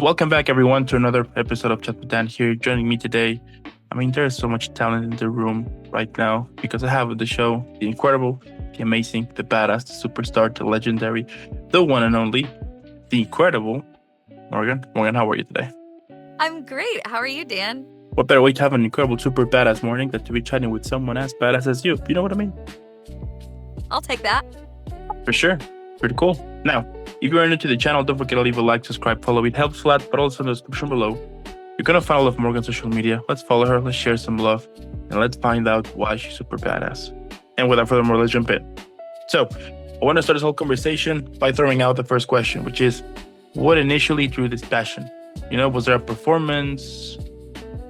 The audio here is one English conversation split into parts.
So welcome back, everyone, to another episode of Chat with Dan here. Joining me today, there's so much talent in the room right now because I have with the show the incredible, the amazing, the badass, the superstar, the legendary, the one and only, the incredible Morgan. Morgan, how are you today? I'm great. How are you, Dan? What better way to have an incredible, super badass morning than to be chatting with someone as badass as you? You know what I mean? I'll take that. For sure. Pretty cool. Now, if you're new to the channel, don't forget to leave a like, subscribe, follow. It helps a lot, but also in the description below, you're going to find all of Morgan's social media. Let's follow her, let's share some love, and let's find out why she's super badass. And without further ado, let's jump in. So, I want to start this whole conversation by throwing out the first question, which is, what initially drew this passion? Was there a performance,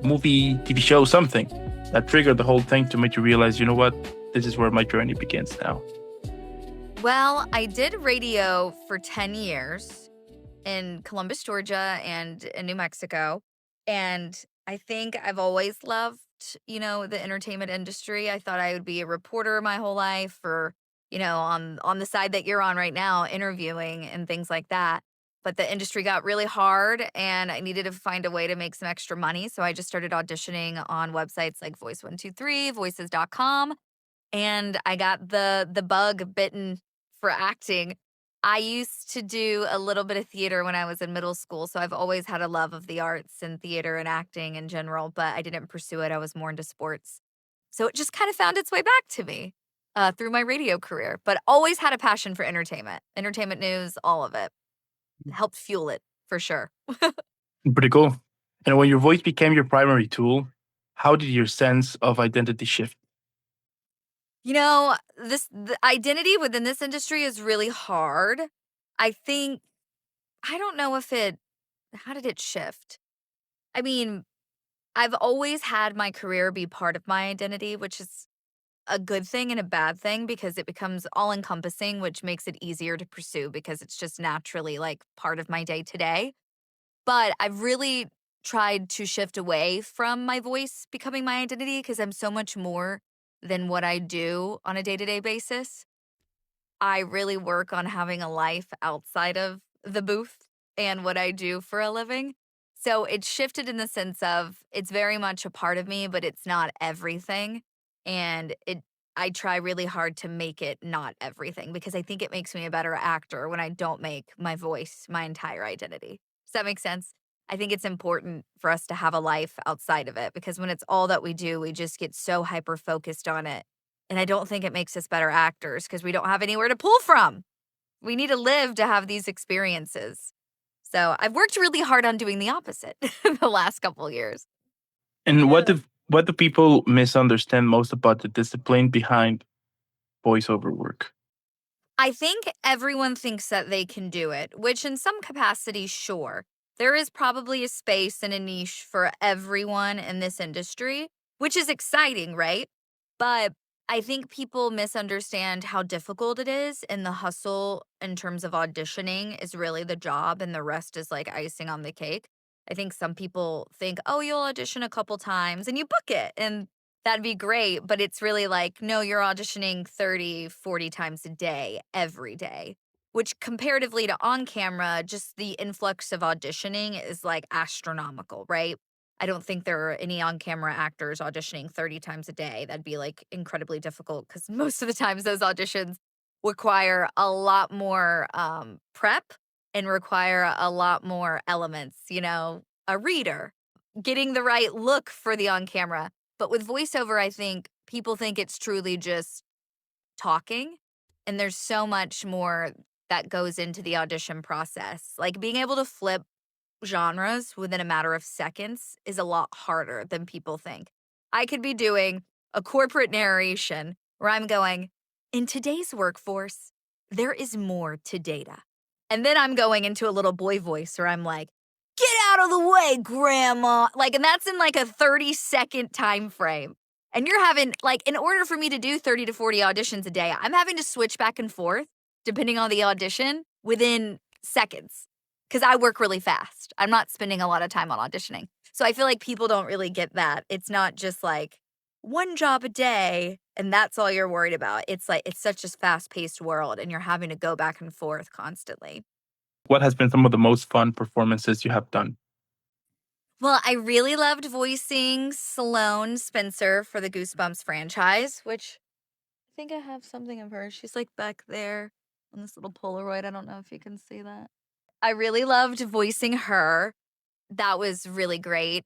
movie, TV show, something that triggered the whole thing to make you realize, you know what, this is where my journey begins now? Well, I did radio for 10 years in Columbus, Georgia, and in New Mexico. And I think I've always loved, the entertainment industry. I thought I would be a reporter my whole life or, on the side that you're on right now, interviewing and things like that. But the industry got really hard and I needed to find a way to make some extra money. So I just started auditioning on websites like Voice123, voices.com. And I got the bug bitten for acting. I used to do a little bit of theater when I was in middle school, so I've always had a love of the arts and theater and acting in general, but I didn't pursue it. I was more into sports. So it just kind of found its way back to me through my radio career, but always had a passion for entertainment news, all of it. Helped fuel it for sure. Pretty cool. And when your voice became your primary tool, how did your sense of identity shift? The identity within this industry is really hard. I think I don't know if it how did it shift? I mean, I've always had my career be part of my identity, which is a good thing and a bad thing because it becomes all encompassing, which makes it easier to pursue because it's just naturally like part of my day to day. But I've really tried to shift away from my voice becoming my identity because I'm so much more than what I do on a day to day basis. I really work on having a life outside of the booth and what I do for a living. So it's shifted in the sense of it's very much a part of me, but it's not everything. And I try really hard to make it not everything because I think it makes me a better actor when I don't make my voice my entire identity. Does that make sense? I think it's important for us to have a life outside of it because when it's all that we do, we just get so hyper focused on it and I don't think it makes us better actors because we don't have anywhere to pull from. We need to live to have these experiences. So I've worked really hard on doing the opposite the last couple of years. And what do people misunderstand most about the discipline behind voiceover work? I think everyone thinks that they can do it, which in some capacity, sure. There is probably a space and a niche for everyone in this industry, which is exciting, right? But I think people misunderstand how difficult it is, and the hustle in terms of auditioning is really the job, and the rest is like icing on the cake. I think some people think, oh, you'll audition a couple times and you book it, and that'd be great. But it's really like, no, you're auditioning 30, 40 times a day, every day, which comparatively to on camera, just the influx of auditioning is like astronomical, right? I don't think there are any on camera actors auditioning 30 times a day. That'd be like incredibly difficult because most of the times those auditions require a lot more prep and require a lot more elements, a reader, getting the right look for the on camera. But with voiceover, I think people think it's truly just talking. And there's so much more that goes into the audition process. Like being able to flip genres within a matter of seconds is a lot harder than people think. I could be doing a corporate narration where I'm going, in today's workforce, there is more to data. And then I'm going into a little boy voice where I'm like, get out of the way, grandma. Like, and that's in like a 30-second time frame. And you're having, like, in order for me to do 30 to 40 auditions a day, I'm having to switch back and forth depending on the audition within seconds because I work really fast. I'm not spending a lot of time on auditioning. So I feel like people don't really get that. It's not just like one job a day and that's all you're worried about. It's like it's such a fast-paced world and you're having to go back and forth constantly. What has been some of the most fun performances you have done? Well, I really loved voicing Sloane Spencer for the Goosebumps franchise, which I think I have something of her. She's like back there on this little Polaroid. I don't know if you can see that. I really loved voicing her. That was really great.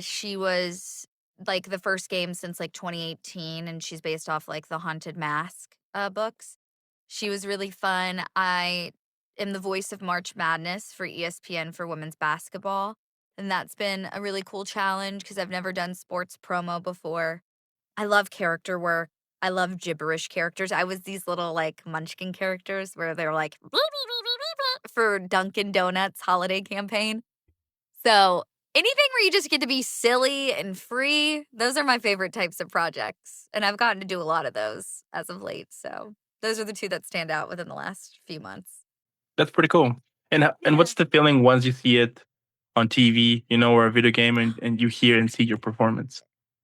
She was like the first game since like 2018, and she's based off like the Haunted Mask books. She was really fun. I am the voice of March Madness for ESPN for women's basketball, and that's been a really cool challenge because I've never done sports promo before. I love character work. I love gibberish characters. I was these little like munchkin characters where they're like for Dunkin' Donuts holiday campaign. So, anything where you just get to be silly and free, those are my favorite types of projects, and I've gotten to do a lot of those as of late, so those are the 2 that stand out within the last few months. That's pretty cool. And Yeah. what's the feeling once you see it on TV, or a video game, and you hear and see your performance?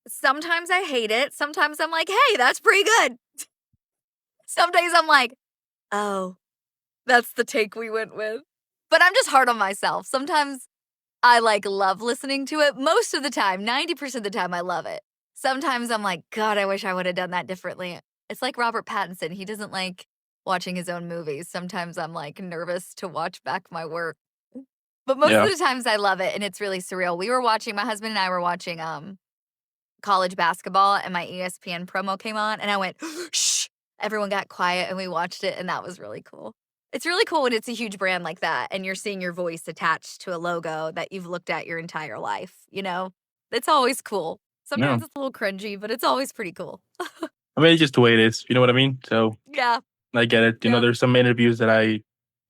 Sometimes I hate it, sometimes I'm like, "Hey, that's pretty good." Some days I'm like, "Oh, that's the take we went with." But I'm just hard on myself. Sometimes I, like, love listening to it. Most of the time, 90% of the time, I love it. Sometimes I'm like, "God, I wish I would've done that differently." It's like Robert Pattinson, he doesn't like watching his own movies. Sometimes I'm, like, nervous to watch back my work. But most Yeah. of the times, I love it, and it's really surreal. My husband and I were watching, college basketball, and my ESPN promo came on, and I went, "Shh." Everyone got quiet, and we watched it, and that was really cool. It's really cool when it's a huge brand like that, and you're seeing your voice attached to a logo that you've looked at your entire life, you know? It's always cool. Yeah. Sometimes it's a little cringy, but it's always pretty cool. I mean, it's just the way it is. You know what I mean? So Yeah, I get it. yeah, There's some interviews that I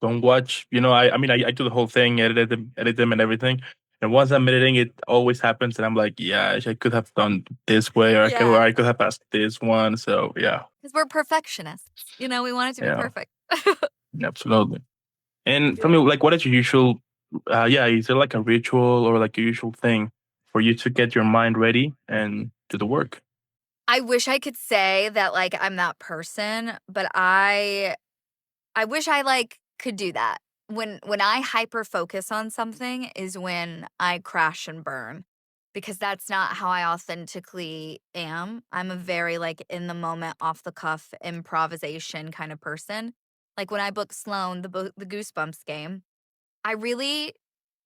don't watch. I do the whole thing, edit them and everything. And once I'm editing, it always happens, and I'm like, yeah, I could have done this way, or yeah. I could have asked this one. So yeah, Because 'Cause we're perfectionists, we want it to be yeah, perfect. absolutely. And for me, Yeah. like, what is your usual? Yeah, is there like a ritual or like a usual thing for you to get your mind ready and do the work? I wish I could say that, like, I'm that person, but I wish I, like, could do that. When I hyper focus on something is when I crash and burn, because that's not how I authentically am. I'm a very, like, in the moment, off the cuff improvisation kind of person. Like, when I booked Sloan, the Goosebumps game, I really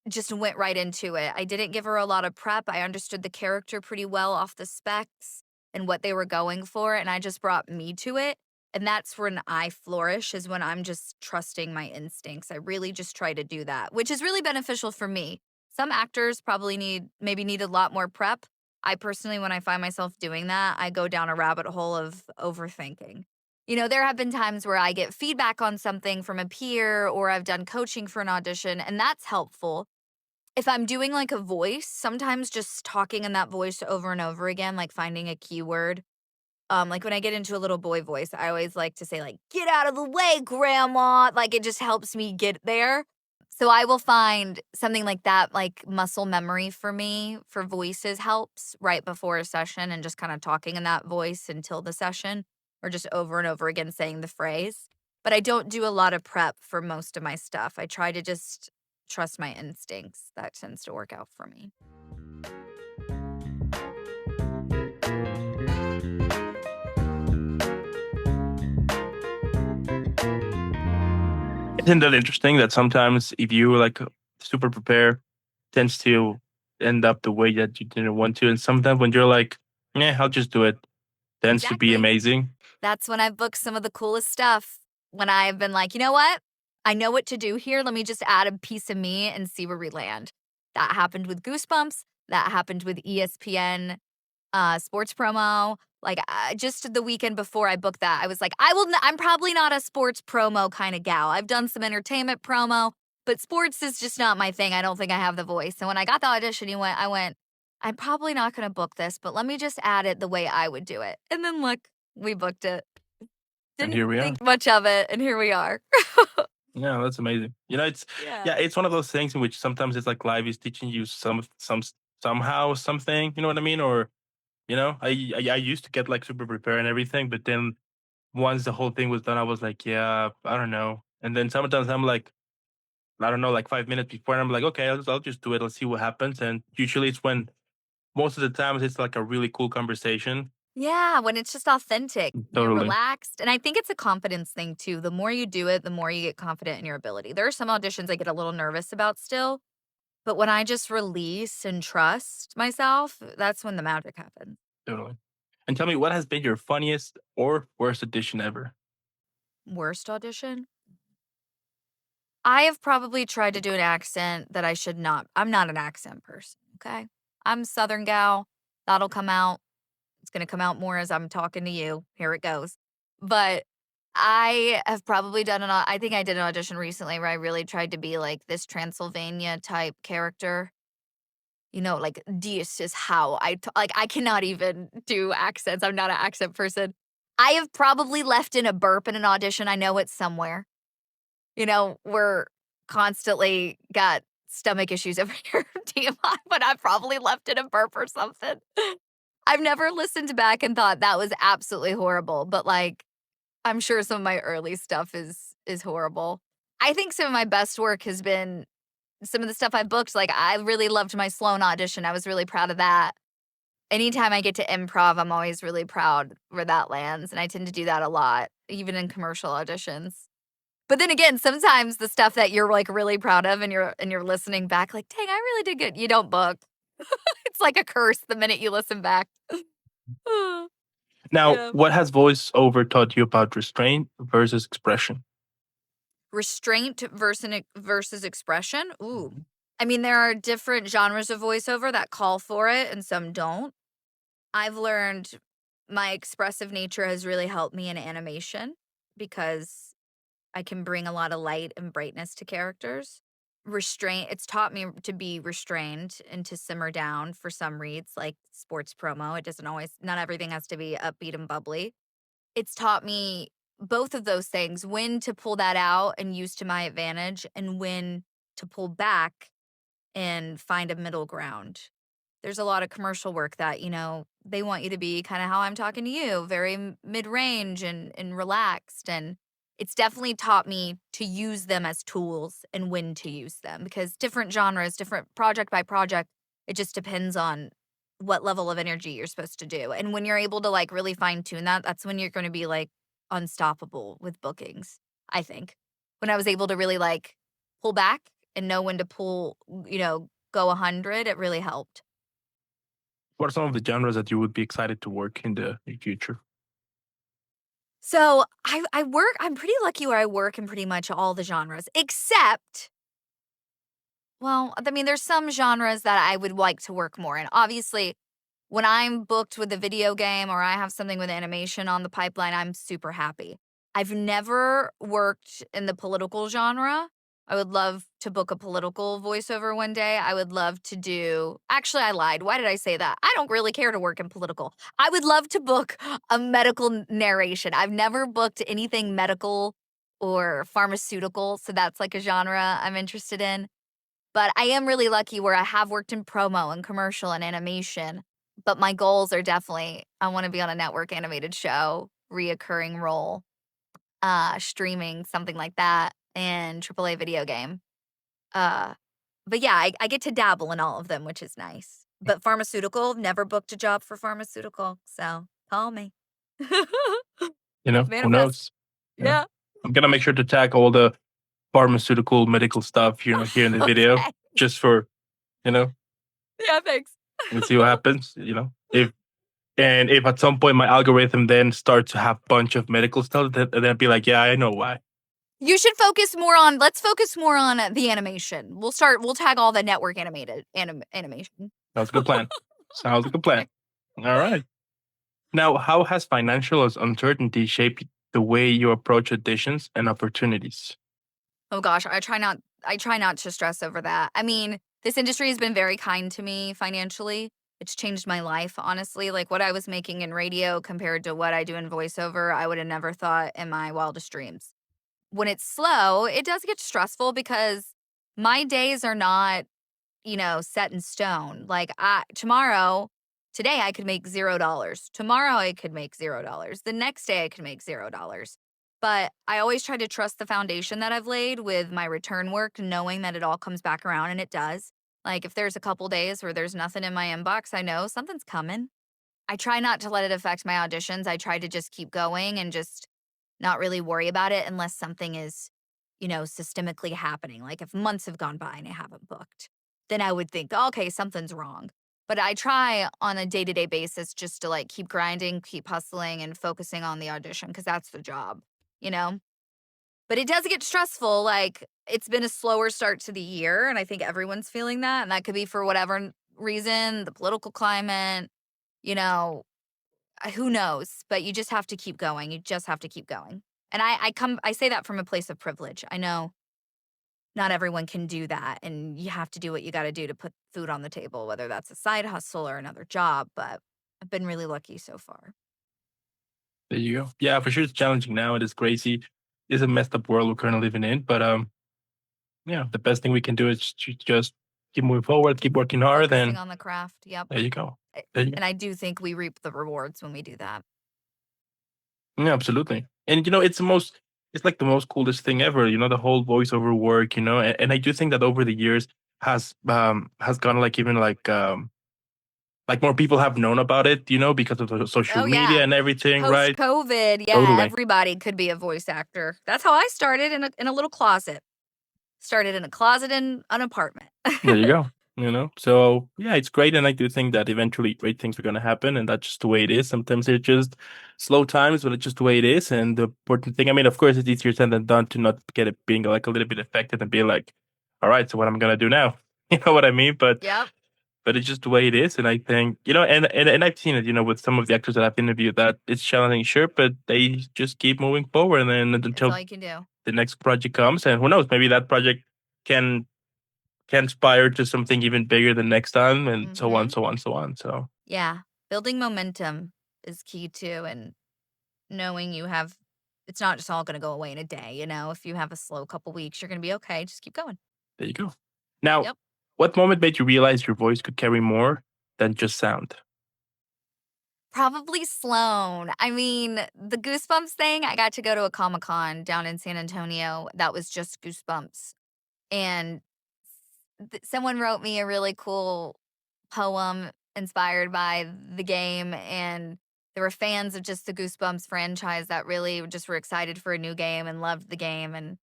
just went right into it. I didn't give her a lot of prep. I understood the character pretty well off the specs and what they were going for, and I just brought me to it. And that's when I flourish, is when I'm just trusting my instincts. I really just try to do that, which is really beneficial for me. Some actors probably maybe need a lot more prep. I personally, when I find myself doing that, I go down a rabbit hole of overthinking. There have been times where I get feedback on something from a peer or I've done coaching for an audition, and that's helpful. If I'm doing, like, a voice, sometimes just talking in that voice over and over again, like, finding a keyword. Like, when I get into a little boy voice, I always like to say, like, "Get out of the way, grandma." Like, it just helps me get there. So I will find something like that, like, muscle memory for me for voices helps right before a session and just kinda talking in that voice until the session, or just over and over again saying the phrase. But I don't do a lot of prep for most of my stuff. I try to just trust my instincts. That tends to work out for me. Isn't that interesting that sometimes if you like super prepare, tends to end up the way that you didn't want to, and sometimes when you're like, yeah, I'll just do it, tends to be Exactly. amazing. That's when I've booked some of the coolest stuff. When I've been like, "You know what? I know what to do here. Let me just add a piece of me and see where we land." That happened with Goosebumps. That happened with ESPN sports promo. Like, just the weekend before I booked that, I was like, I'm probably not a sports promo kind of gal. I've done some entertainment promo, but sports is just not my thing. I don't think I have the voice. And when I got the audition, I went, I'm probably not going to book this, but let me just add it the way I would do it. And then look, we booked it. And Didn't here we are. think much of it, and here we are. Yeah, that's amazing. Yeah. Yeah, it's one of those things in which sometimes it's like life is teaching you somehow something. You know what I mean? Or I used to get like super prepared and everything, but then once the whole thing was done, I was like, yeah, I don't know. And then sometimes I'm like, I don't know, like 5 minutes before, and I'm like, okay, I'll just do it. Let's see what happens. And usually it's when most of the times it's like a really cool conversation. Yeah, when it's just authentic, you're Totally, relaxed. And I think it's a confidence thing too. The more you do it, the more you get confident in your ability. There are some auditions I get a little nervous about still, but when I just release and trust myself, that's when the magic happens. totally. And tell me, what has been your funniest or worst audition ever? Worst audition? I have probably tried to do an accent that I should not. I'm not an accent person, okay? I'm a Southern gal. That'll come out. It's gonna come out more as I'm talking to you. Here it goes. But I have probably done I think I did an audition recently where I really tried to be like this Transylvania type character. You know, like, this is how like, I cannot even do accents. I'm not an accent person. I have probably left in a burp in an audition. I know it's somewhere. You know, we're constantly got stomach issues over here, TMI, but I probably left in a burp or something. I've never listened back and thought that was absolutely horrible, but, like, I'm sure some of my early stuff is horrible. I think some of my best work has been some of the stuff I booked, like, I really loved my Sloan audition, I was really proud of that. Anytime I get to improv, I'm always really proud where that lands, and I tend to do that a lot, even in commercial auditions. But then again, sometimes the stuff that you're, like, really proud of and you're listening back like, "Dang, I really did good." You don't book. It's like a curse the minute you listen back. Now, Yeah. what has voiceover taught you about restraint versus expression? Restraint versus expression? Ooh. Mhm. I mean, there are different genres of voiceover that call for it and some don't. I've learned my expressive nature has really helped me in animation because I can bring a lot of light and brightness to characters. Restraint, it's taught me to be restrained and to simmer down for some reads, like sports promo. It doesn't always, not everything has to be upbeat and bubbly. It's taught me both of those things, when to pull that out and use to my advantage, and when to pull back and find a middle ground. There's a lot of commercial work that, they want you to be kind of how I'm talking to you, very mid-range and relaxed. And it's definitely taught me to use them as tools and when to use them because different genres, different project by project, it just depends on what level of energy you're supposed to do. And when you're able to like really fine tune that, that's when you're going to be like unstoppable with bookings, I think. When I was able to really like pull back and know when to go 100, it really helped. What are some of the genres that you would be excited to work in the future? So I'm pretty lucky where I work in pretty much all the genres, except, well, I mean, there's some genres that I would like to work more in. Obviously, when I'm booked with a video game or I have something with animation on the pipeline, I'm super happy. I've never worked in the political genre. I would love to book a political voiceover one day. I would love to do, actually, I lied. Why did I say that? I don't really care to work in political. I would love to book a medical narration. I've never booked anything medical or pharmaceutical. So that's like a genre I'm interested in. But I am really lucky where I have worked in promo and commercial and animation. But my goals are definitely I want to be on a network animated show, reoccurring role, streaming, something like that, and AAA video game. Uh, but yeah, I get to dabble in all of them, which is nice. But pharmaceutical, never booked a job for pharmaceutical, so call me. Who Manifest. knows? You know, Yeah. I'm gonna make sure to tag all the pharmaceutical medical stuff, here in the video, Okay. just for you know, Yeah, thanks. and see what happens. If at some point my algorithm then starts to have bunch of medical stuff, then I'd be like, yeah, I know why. You should focus more on let's focus more on the animation. We'll tag all the network animated animation. Sounds a good plan. Sounds like a plan. Okay. All right. Now, how has financial uncertainty shaped the way you approach auditions and opportunities? Oh gosh, I try not to stress over that. I mean, this industry has been very kind to me financially. It's changed my life, honestly. Like what I was making in radio compared to what I do in voiceover, I would have never thought in my wildest dreams. When it's slow, it does get stressful because my days are not, set in stone. Like today I could make $0. Tomorrow I could make $0. The next day I could make $0. but I always try to trust the foundation that I've laid with my return work, knowing that it all comes back around, and it does. Like, if there's a couple days where there's nothing in my inbox, I know something's coming. I try not to let it affect my auditions. I try to just keep going and just not really worry about it unless something is, systemically happening. Like if months have gone by and I haven't booked, then I would think, "Oh, okay, something's wrong." But I try on a day-to-day basis just to like keep grinding, keep hustling and focusing on the audition because that's the job, you know? But it does get stressful. Like it's been a slower start to the year and I think everyone's feeling that and that could be for whatever reason, the political climate, you know, who knows, but you just have to keep going. You just have to keep going. And I say that from a place of privilege. I know not everyone can do that and you have to do what you got to do to put food on the table, whether that's a side hustle or another job, but I've been really lucky so far. There you go. Yeah, for sure, it's challenging now. It is crazy. It's a messed up world we're currently living in, but yeah, the best thing we can do is to just keep moving forward, keep working hard, Focusing and on the craft. Yep. there you go. A- There you go. And I do think we reap the rewards when we do that. Yeah, absolutely. And it's like the most coolest thing ever. The whole voiceover work. And I do think that over the years has gone like even like more people have known about it. Because of the social Oh yeah. media and everything, Post right? COVID, yeah, Totally. everybody could be a voice actor. That's how I started in a little closet. Started in a closet in an apartment. There you go. So yeah, it's great, and I do think that eventually great things are going to happen, and that's just the way it is. Sometimes it's just slow times, but it's just the way it is. And the important thing, I mean, of course, it's easier said than done to not get it being like a little bit affected and be like, all right, so what am I going to do now? You know what I mean? But Yep, but it's just the way it is, and I think and I've seen it, with some of the actors that I've interviewed that it's challenging, sure, but they just keep moving forward, and then that's until all you can do. the next project comes, and who knows, maybe that project can aspire to something even bigger the next time, and so on, Mhm. so on, so on. So Yeah, building momentum is key too, and knowing it's not just all gonna go away in a day, If you have a slow couple weeks, you're gonna be okay, just keep going. there you go. Now, Yep. what moment made you realize your voice could carry more than just sound? Probably Sloan. I mean, the Goosebumps thing, I got to go to a Comic-Con down in San Antonio that was just Goosebumps, and someone wrote me a really cool poem inspired by the game, and there were fans of just the Goosebumps franchise that really just were excited for a new game and loved the game, and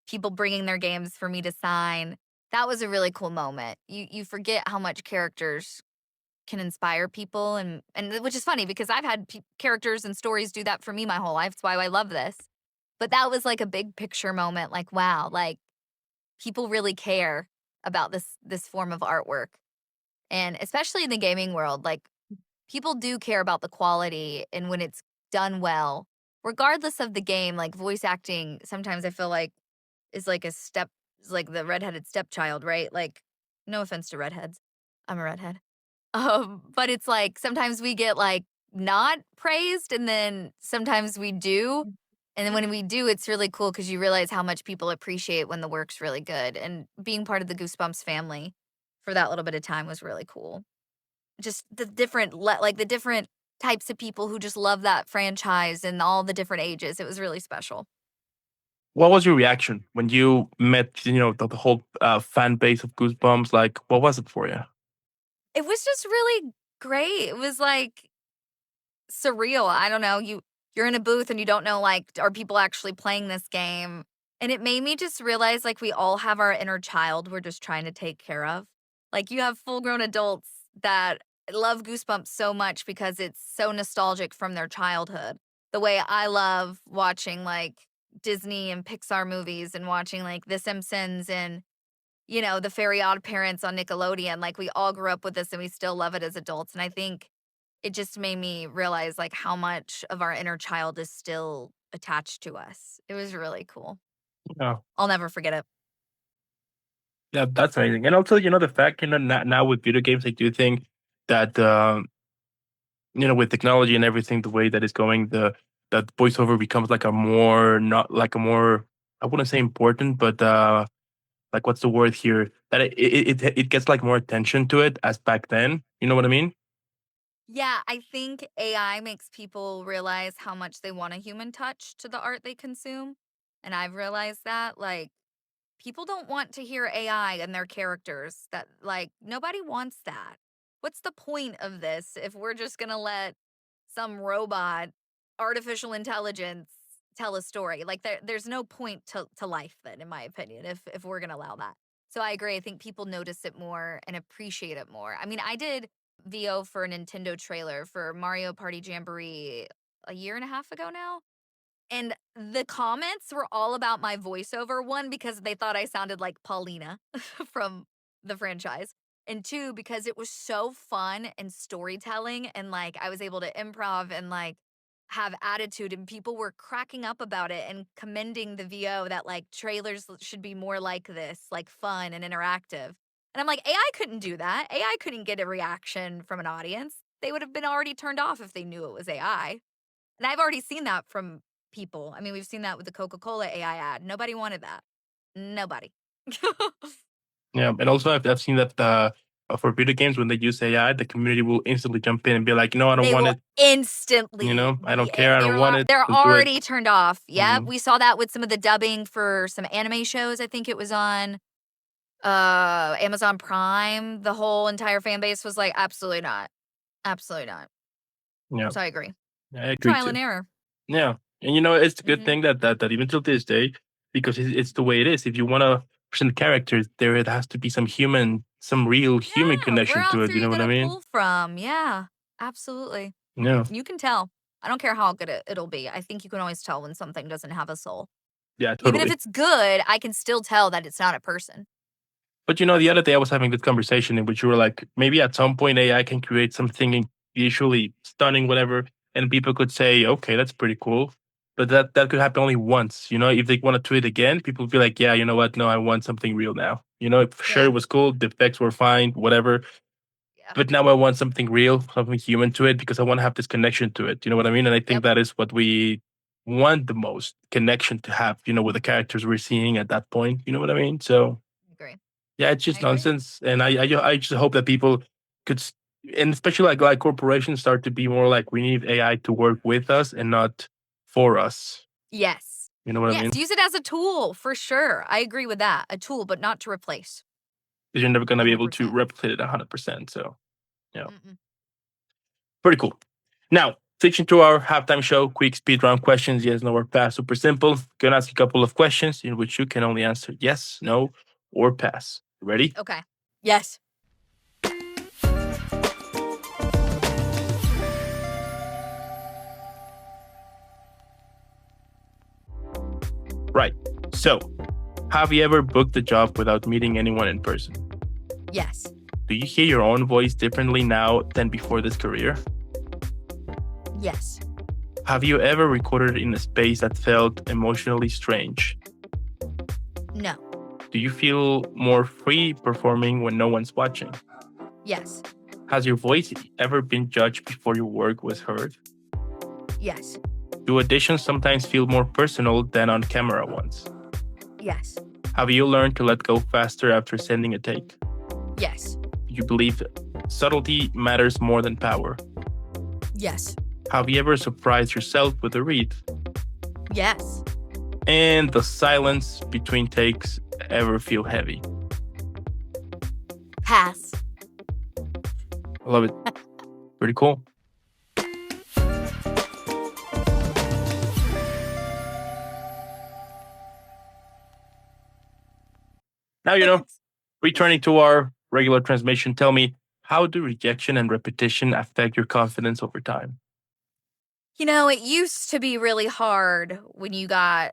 people bringing their games for me to sign. That was a really cool moment. You forget how much characters can inspire people, and which is funny because I've had characters and stories do that for me my whole life. That's why I love this. But that was like a big picture moment. Like, wow, like people really care about this form of artwork, and especially in the gaming world, like people do care about the quality and when it's done well, regardless of the game. Like voice acting, sometimes I feel like is like is like the redheaded stepchild, right? Like, no offense to redheads, I'm a redhead. But it's like sometimes we get like not praised and then sometimes we do. And then when we do, it's really cool because you realize how much people appreciate when the work's really good. And being part of the Goosebumps family for that little bit of time was really cool. Just the different, like the different types of people who just love that franchise and all the different ages. It was really special. What was your reaction when you met, the whole fan base of Goosebumps? Like, what was it for you? It was just really great. It was like surreal. I don't know. You're in a booth and you don't know like are people actually playing this game? And it made me just realize like we all have our inner child we're just trying to take care of. Like you have full-grown adults that love Goosebumps so much because it's so nostalgic from their childhood. The way I love watching like Disney and Pixar movies and watching like The Simpsons and the Fairy Odd Parents on Nickelodeon. Like we all grew up with this and we still love it as adults. And I think it just made me realize, like, how much of our inner child is still attached to us. It was really cool. Yeah, I'll never forget it. yeah, that's amazing. And also, the fact, now with video games, I do think that with technology and everything, the way that it's going, the that voiceover becomes like a more not like a more, I wouldn't say important, but like what's the word here? That it gets like more attention to it as back then. You know what I mean? Yeah, I think AI makes people realize how much they want a human touch to the art they consume. And I've realized that, like, people don't want to hear AI and their characters. That, like, nobody wants that. What's the point of this if we're just going to let some robot, artificial intelligence tell a story? Like, there's no point to life then, in my opinion, if we're going to allow that. So I agree. I think people notice it more and appreciate it more. I mean, I did VO for a Nintendo trailer for Mario Party Jamboree a year and a half ago now. And the comments were all about my voiceover. One, because they thought I sounded like Paulina from the franchise. And two, because it was so fun and storytelling. And like I was able to improv and like have attitude. And people were cracking up about it and commending the VO that like trailers should be more like this, like fun and interactive. And I'm like, AI couldn't do that. AI couldn't get a reaction from an audience. They would have been already turned off if they knew it was AI. And I've already seen that from people. I mean, we've seen that with the Coca-Cola AI ad. Nobody wanted that. Nobody. Yeah, and also I've seen that for video games when they use AI, the community will instantly jump in and be like, no, I don't They want will it. instantly I don't be care. I don't want it. they're Just do it. already turned off. Yep, Mhm. we saw that with some of the dubbing for some anime shows. I think it was on Amazon Prime. The whole entire fan base was like, absolutely not. Absolutely not. Yeah, So I agree. I agree Trial and too. error. Yeah, and it's a good Mhm. thing that even till this day, because it's the way it is. If you want to present characters, there it has to be some real human Yeah, where connection to else it. are You you know what I gonna mean? pull from? Yeah, absolutely. Yeah, You can tell. I don't care how good it'll be. I think you can always tell when something doesn't have a soul. yeah, Even if totally. it's good, I can still tell that it's not a person. But the other day I was having this conversation in which you were like, maybe at some point AI can create something visually stunning, whatever, and people could say, okay, that's pretty cool. But that could happen only once. If they want to do it again, people would be like, yeah, you know what? No, I want something real now. Sure, Yeah. it was cool, the effects were fine, whatever. Yeah. But now I want something real, something human to it because I want to have this connection to it. You know what I mean? And I think Yep. that is what we want the most connection to have, with the characters we're seeing at that point. You know what I mean? So I agree. yeah, it's I just agree. nonsense, and I just hope that people could, and especially like corporations, start to be more like we need AI to work with us and not for us. Yes. You know what I Yes. mean? Use it as a tool for sure. I agree with that. A tool, but not to replace. Because you're never going to be able to 100%. replicate it 100%. So yeah, Mm-mm. pretty cool. Now, switching to our halftime show, quick speed round questions. Yes, no, or pass. Super simple. Gonna ask you a couple of questions in which you can only answer yes, no, or pass. Ready? Okay. Yes. Right. So, have you ever booked a job without meeting anyone in person? Yes. Do you hear your own voice differently now than before this career? Yes. Have you ever recorded in a space that felt emotionally strange? No. Do you feel more free performing when no one's watching? Yes. Has your voice ever been judged before your work was heard? Yes. Do auditions sometimes feel more personal than on camera ones? Yes. Have you learned to let go faster after sending a take? Yes. Do you believe subtlety matters more than power? Yes. Have you ever surprised yourself with a read? Yes. And the silence between takes ever feel heavy? Pass. I love it. Pretty cool. Now, returning to our regular transmission, tell me, how do rejection and repetition affect your confidence over time? It used to be really hard when you got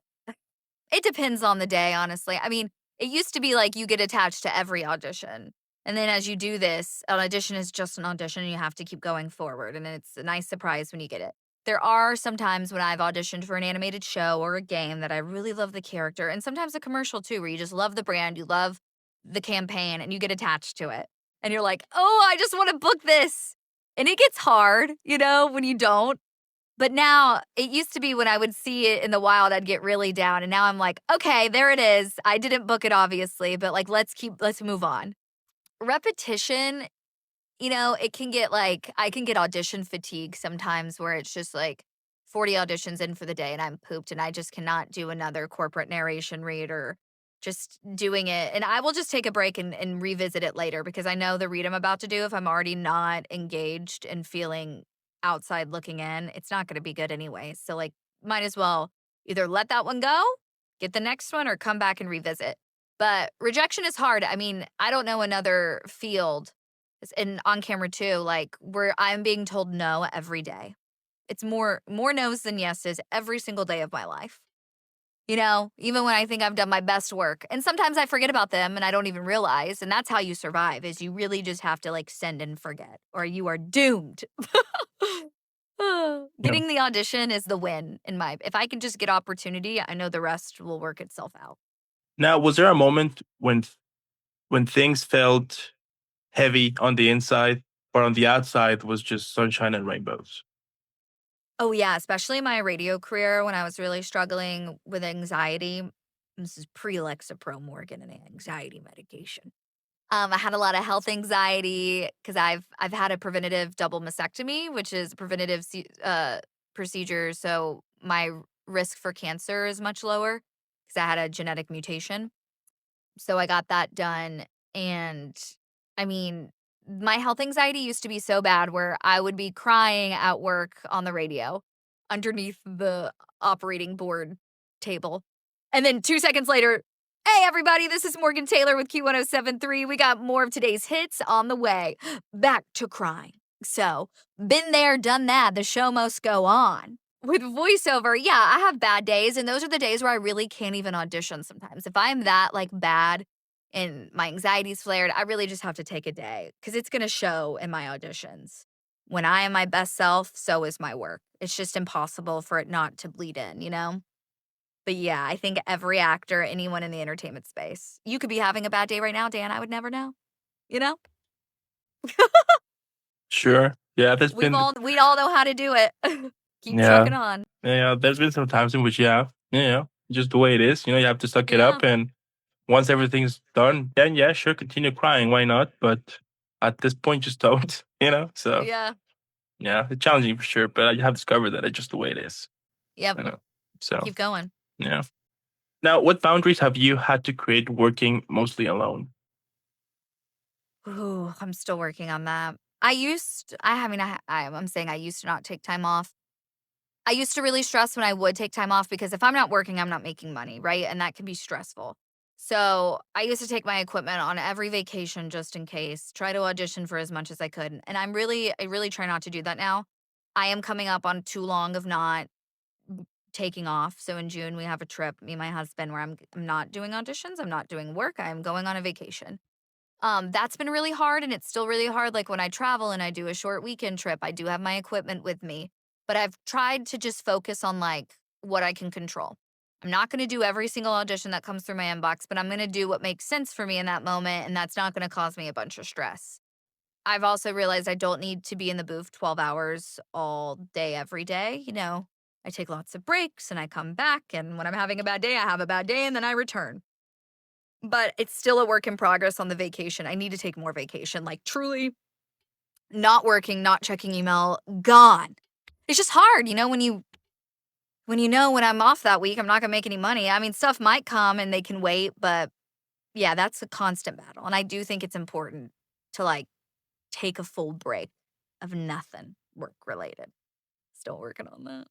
it depends on the day, honestly. I mean, it used to be like you get attached to every audition. And then as you do this, an audition is just an audition and you have to keep going forward. And it's a nice surprise when you get it. There are some times when I've auditioned for an animated show or a game that I really love the character, and sometimes a commercial too, where you just love the brand, you love the campaign, and you get attached to it. And you're like, oh, I just want to book this. And it gets hard, when you don't. But now it used to be when I would see it in the wild, I'd get really down. And now I'm like, okay, there it is. I didn't book it, obviously, but like, let's move on. Repetition it can get like I can get audition fatigue sometimes where it's just like 40 auditions in for the day and I'm pooped and I just cannot do another corporate narration read or just doing it. And I will just take a break and revisit it later because I know the read I'm about to do, if I'm already not engaged and feeling outside looking in, it's not going to be good anyway. So, like, might as well either let that one go, get the next one, or come back and revisit. But rejection is hard. I mean, I don't know another field and on camera too, like where I'm being told no every day. It's more no's than yeses every single day of my life. Even when I think I've done my best work. And sometimes I forget about them and I don't even realize. And that's how you survive is you really just have to like send and forget or you are doomed. Yeah. Getting the audition is the win if I can just get opportunity, I know the rest will work itself out. Now, was there a moment when things felt heavy on the inside, but on the outside was just sunshine and rainbows? Oh, yeah, especially in my radio career when I was really struggling with anxiety. This is pre-Lexapro Morgan and anxiety medication. I had a lot of health anxiety because I've had a preventative double mastectomy, which is a preventative procedure. So my risk for cancer is much lower because I had a genetic mutation. So I got that done. And I mean, my health anxiety used to be so bad where I would be crying at work on the radio underneath the operating board table. And then 2 seconds later, hey, everybody, this is Morgan Taylor with Q1073. We got more of today's hits on the way. Back to crying. So, been there, done that. The show must go on. With voiceover, yeah, I have bad days, and those are the days where I really can't even audition sometimes. If I'm that, like, bad and my anxiety's flared, I really just have to take a day because it's gonna show in my auditions. When I am my best self, so is my work. It's just impossible for it not to bleed in, you know? But yeah, I think every actor, anyone in the entertainment space, you could be having a bad day right now, Dan, I would never know, you know? Sure. Yeah, there's been We all know how to do it. Keep yeah. trucking on. Yeah, there's been some times in which just the way it is, you have to suck it Yeah, up and once everything's done, then yeah, sure, continue crying, why not? But at this point just don't, So yeah, yeah, it's challenging for sure, but I have discovered that it's just the way it is, yep, you know. So keep going. yeah. Now, what boundaries have you had to create working mostly alone? Ooh, I'm still working on that. I mean, I'm saying I used to not take time off. I used to really stress when I would take time off because if I'm not working, I'm not making money, right? And that can be stressful. So I used to take my equipment on every vacation just in case, try to audition for as much as I could. And I really try not to do that now. I am coming up on too long of not taking off. So in June, we have a trip, me and my husband, where I'm not doing auditions, I'm not doing work, I'm going on a vacation. That's been really hard and it's still really hard. Like when I travel and I do a short weekend trip, I do have my equipment with me, but I've tried to just focus on like what I can control. I'm not going to do every single audition that comes through my inbox, but I'm going to do what makes sense for me in that moment. And that's not going to cause me a bunch of stress. I've also realized I don't need to be in the booth 12 hours all day, every day. I take lots of breaks and I come back. And when I'm having a bad day, I have a bad day and then I return. But it's still a work in progress on the vacation. I need to take more vacation, like truly not working, not checking email, gone. It's just hard, when I'm off that week, I'm not gonna make any money. I mean, stuff might come and they can wait, but yeah, that's a constant battle. And I do think it's important to like take a full break of nothing work related. Still working on that.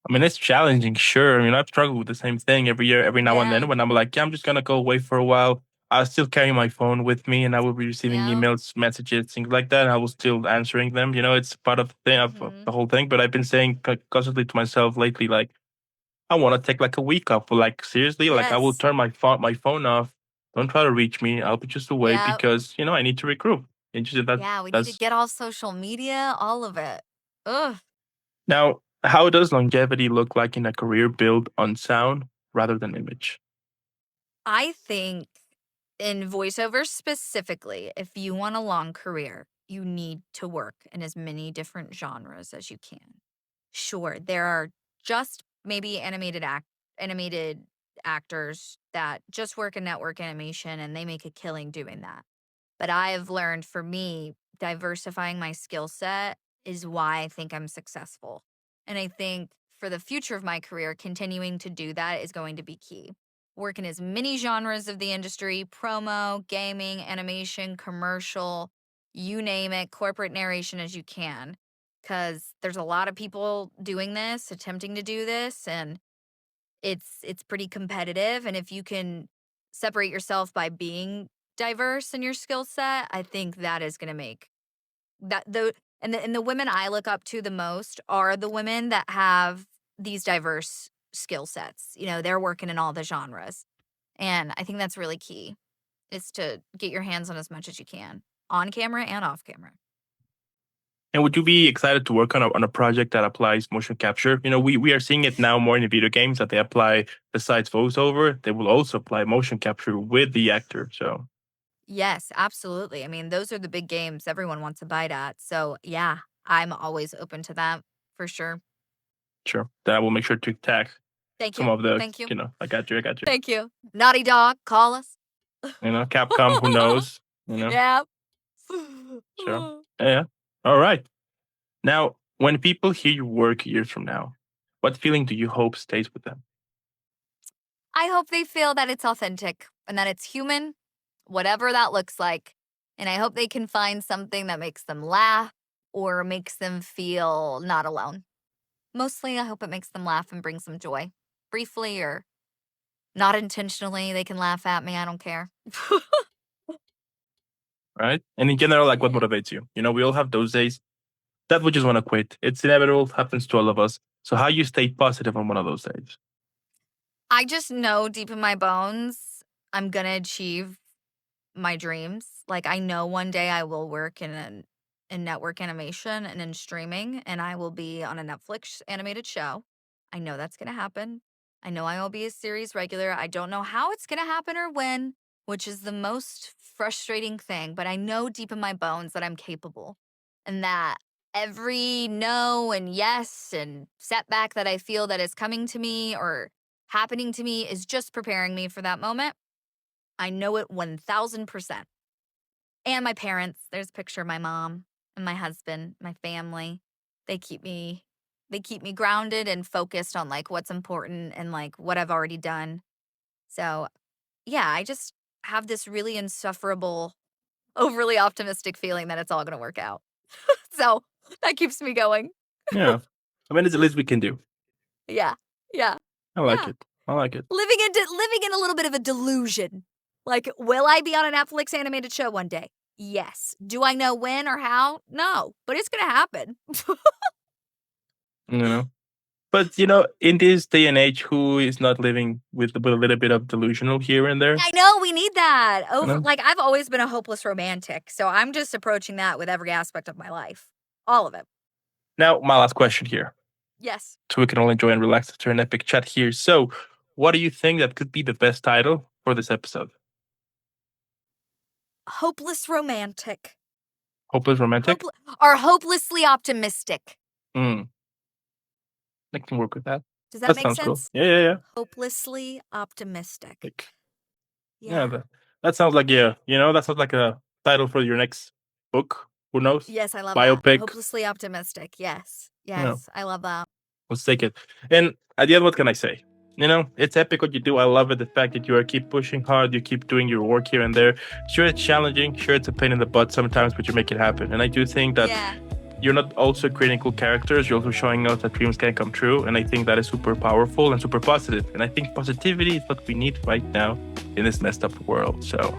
I mean, it's challenging, sure. I mean, I've struggled with the same thing every year, every now and then Yeah. when I'm like, yeah, I'm just gonna go away for a while. I'll still carry my phone with me and I will be receiving Yeah. emails, messages, things like that. And I will still answering them. It's part of the thing of Hmm. the whole thing. But I've been saying constantly to myself lately, like, I want to take like a week off. Like seriously, like I will Yes. turn my phone off. Don't try to reach me. I'll be just away Yeah. because I need to regroup. And just that Yeah. We need to that's get off social media, all of it. Ugh. now how does longevity look like in a career built on sound rather than image? I think in voiceover specifically, if you want a long career, you need to work in as many different genres as you can. Sure, there are just maybe animated actors that just work in network animation and they make a killing doing that. But I have learned, for me, diversifying my skill set is why I think I'm successful. And I think for the future of my career, continuing to do that is going to be key. Work in as many genres of the industry: promo, gaming, animation, commercial, you name it, corporate narration, as you can. Because there's a lot of people doing this, attempting to do this, and it's pretty competitive. And if you can separate yourself by being diverse in your skill set, I think that is going to make that the women I look up to the most are the women that have these diverse skill sets. They're working in all the genres. And I think that's really key, is to get your hands on as much as you can, on camera and off camera. And would you be excited to work on a project that applies motion capture? We are seeing it now more in the video games that they apply, besides voiceover, they will also apply motion capture with the actor. So Yes, absolutely. I mean, those are the big games everyone wants a bite at. So, yeah, I'm always open to that for sure. sure, then I will make sure to tag Thank some you. of the, Thank you. I got you. Thank you. Naughty Dog, call us. Capcom, who knows? Yeah. Sure. Yeah. All right. Now, when people hear your work years from now, what feeling do you hope stays with them? I hope they feel that it's authentic and that it's human, whatever that looks like. And I hope they can find something that makes them laugh or makes them feel not alone. Mostly, I hope it makes them laugh and brings them joy. Briefly or not intentionally, they can laugh at me. I don't care. Right? And in general, like, what Yeah. motivates you? We all have those days that we just want to quit. It's inevitable, happens to all of us. So how you stay positive on one of those days? I just know deep in my bones I'm going to achieve my dreams. Like, I know one day I will work in network animation and in streaming, and I will be on a Netflix animated show. I know that's going to happen. I know I will be a series regular. I don't know how it's going to happen or when, which is the most frustrating thing, but I know deep in my bones that I'm capable, and that every no and yes and setback that I feel that is coming to me or happening to me is just preparing me for that moment. I know it 1000%. And my parents, there's a picture of my mom and my husband, my family. They keep me grounded and focused on like what's important and like what I've already done. So, yeah, I just have this really insufferable, overly optimistic feeling that it's all going to work out. So, that keeps me going. Yeah. I mean, it's the least we can do. Yeah. Yeah. I like Yeah. it. I like it. Living in a little bit of a delusion. Like, will I be on a Netflix animated show one day? Yes. Do I know when or how? No, but it's gonna happen. You know. But in this day and age, who is not living with a little bit of delusional here and there? I know we need that. You know? Like, I've always been a hopeless romantic, so I'm just approaching that with every aspect of my life. All of it. Now, my last question here, Yes. so we can all enjoy and relax after an epic chat here. So, what do you think that could be the best title for this episode? Hopeless romantic. Hopeless romantic? Or hopelessly optimistic. I can work with that. Does that That make sounds cool. sense? Yeah. Hopelessly optimistic. Like, Yeah. that sounds like, that sounds like a title for your next book. Who knows? Yes, I love Biopic. that. Hopelessly optimistic. Yes. Yeah. I love that. Let's take it. And at the end, what can I say? It's epic what you do. I love it. The fact that you keep pushing hard, you keep doing your work here and there. Sure, it's challenging. Sure, it's a pain in the butt sometimes, but you make it happen. And I do think that you're not also creating cool characters. You're also showing us that dreams can come true. And I think that is super powerful and super positive. And I think positivity is what we need right now in this messed up world. So,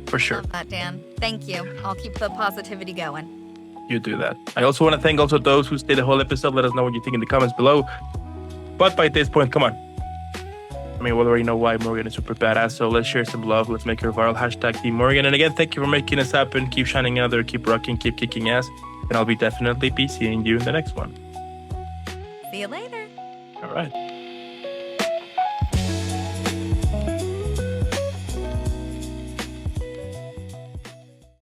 for sure. Love that, Dan. Thank you. I'll keep the positivity going. You do that. I also want to thank also those who stayed the whole episode. Let us know what you think in the comments below. But by this point, come on. I mean, we already know why Morgan is super badass, so let's share some love. Let's make her viral. # Team Morgan. And again, thank you for making this happen. Keep shining out there. Keep rocking. Keep kicking ass. And I'll definitely be seeing you in the next one. See you later. All right.